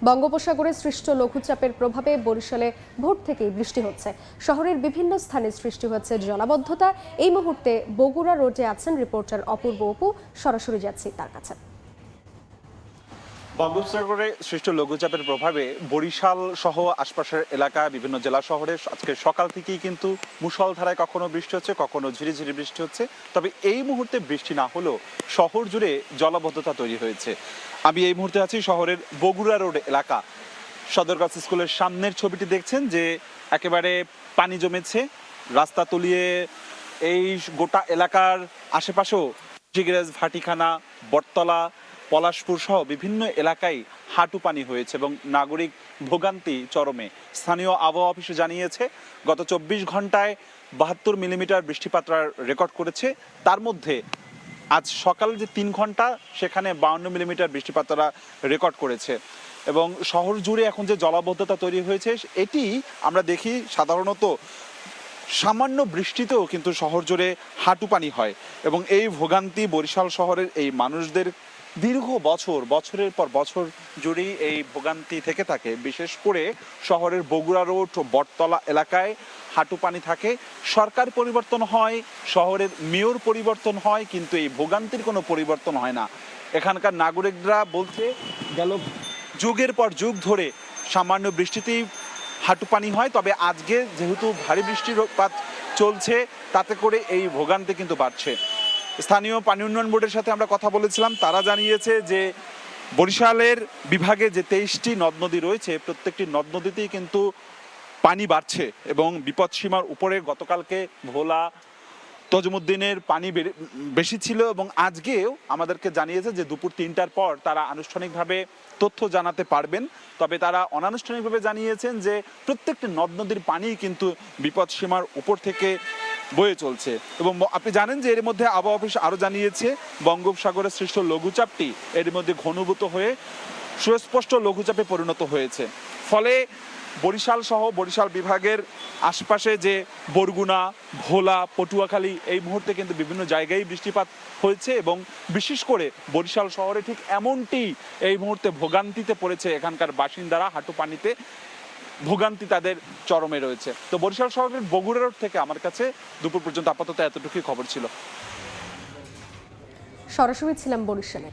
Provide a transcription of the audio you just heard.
বঙ্গোপসাগরে সৃষ্ট লঘুচাপের প্রভাবে বরিশালে ভোর থেকেই বৃষ্টি হচ্ছে। শহরের বিভিন্ন স্থানে সৃষ্টি হচ্ছে জলাবদ্ধতা। এই মুহূর্তে বগুড়া রোডে আছেন রিপোর্টার অপূর্ব অপু। সরাসরি যাচ্ছি তার কাছে। বঙ্গোপসাগরে সৃষ্ট লঘুচাপের প্রভাবে বরিশাল সহ আশপাশের এলাকা বিভিন্ন জেলা শহরে আজকে সকাল থেকেই কিন্তু মুষলধারায় কখনো বৃষ্টি হচ্ছে, কখনো ঝিরিঝিরি বৃষ্টি হচ্ছে। তবে এই মুহূর্তে বৃষ্টি না হলেও শহর জুড়ে জলাবদ্ধতা তৈরি হয়েছে। আমি এই মুহূর্তে আছি শহরের বগুড়া রোড এলাকা। সদরঘাট স্কুলের সামনের ছবিটি দেখছেন যে একেবারে পানি জমেছে, রাস্তা তলিয়ে এই গোটা এলাকার আশেপাশেও জিগরাজ, ভাটিখানা, বটতলা, পলাশপুর সহ বিভিন্ন এলাকায় হাঁটু পানি হয়েছে এবং নাগরিক ভোগান্তি চরমে। স্থানীয় আবহাওয়া অফিসে জানিয়েছে গত 24 ঘন্টায় 72 মিলিমিটার বৃষ্টিপাত রেকর্ড করেছে। তার মধ্যে আজ সকাল যে 3 ঘন্টা সেখানে 52 মিলিমিটার বৃষ্টিপাত রেকর্ড করেছে। এবং শহর জুড়ে এখন যে জলাবদ্ধতা তৈরি হয়েছে এটি আমরা দেখি সাধারণত সামান্য বৃষ্টিতেও কিন্তু শহর জুড়ে হাঁটু পানি হয় এবং এই ভোগান্তি বরিশাল শহরের এই মানুষদের দীর্ঘ বছরের পর বছর জুড়েই এই ভোগান্তি থেকে থাকে। বিশেষ করে শহরের বগুড়া রোড ও বটতলা এলাকায় হাঁটু পানি থাকে। সরকার পরিবর্তন হয়, শহরের মেয়র পরিবর্তন হয়, কিন্তু এই ভোগান্তির কোনো পরিবর্তন হয় না। এখানকার নাগরিকরা বলছে গেল যুগের পর যুগ ধরে সামান্য বৃষ্টিতেই হাঁটু পানি হয়। তবে আজকে যেহেতু ভারী বৃষ্টিপাত চলছে তাতে করে এই ভোগান্তি কিন্তু বাড়ছে। স্থানীয় পানি উন্নয়ন বোর্ডের সাথে আমরা কথা বলেছিলাম, তারা জানিয়েছে যে বরিশালের বিভাগে যে 23টি নদ নদী রয়েছে প্রত্যেকটি নদ নদীতেই কিন্তু পানি বাড়ছে এবং বিপদসীমার উপরে গতকালকে ভোলা, তজুমুদ্দিনের পানি বেশি ছিল এবং আজকেও আমাদেরকে জানিয়েছে যে দুপুর 3টার পর তারা আনুষ্ঠানিকভাবে তথ্য জানাতে পারবেন। তবে তারা অনানুষ্ঠানিকভাবে জানিয়েছেন যে প্রত্যেকটি নদ নদীর পানি কিন্তু বিপদসীমার উপর থেকে বয়ে চলছে। এবং আপনি জানেন যে এর মধ্যে আবহাওয়া অফিস আরও জানিয়েছে বঙ্গোপসাগরে সৃষ্ট লঘুচাপটি এর মধ্যে ঘনীভূত হয়ে সুস্পষ্ট লঘুচাপে পরিণত হয়েছে। ফলে বরিশাল সহ বরিশাল বিভাগের আশপাশে যে বরগুনা, ভোলা, পটুয়াখালী এই মুহূর্তে কিন্তু বিভিন্ন জায়গায় বৃষ্টিপাত হয়েছে এবং বিশেষ করে বরিশাল শহরে ঠিক এমনটি এই মুহূর্তে ভোগান্তিতে পড়েছে এখানকার বাসিন্দারা। হাঁটু পানিতে ভোগান্তি তাদের চরমে রয়েছে। তো বরিশাল শহরের বগুড়া রোড থেকে আমার কাছে দুপুর পর্যন্ত আপাতত এতটুকুই খবর ছিল। সরাসরি ছিলাম বরিশালে।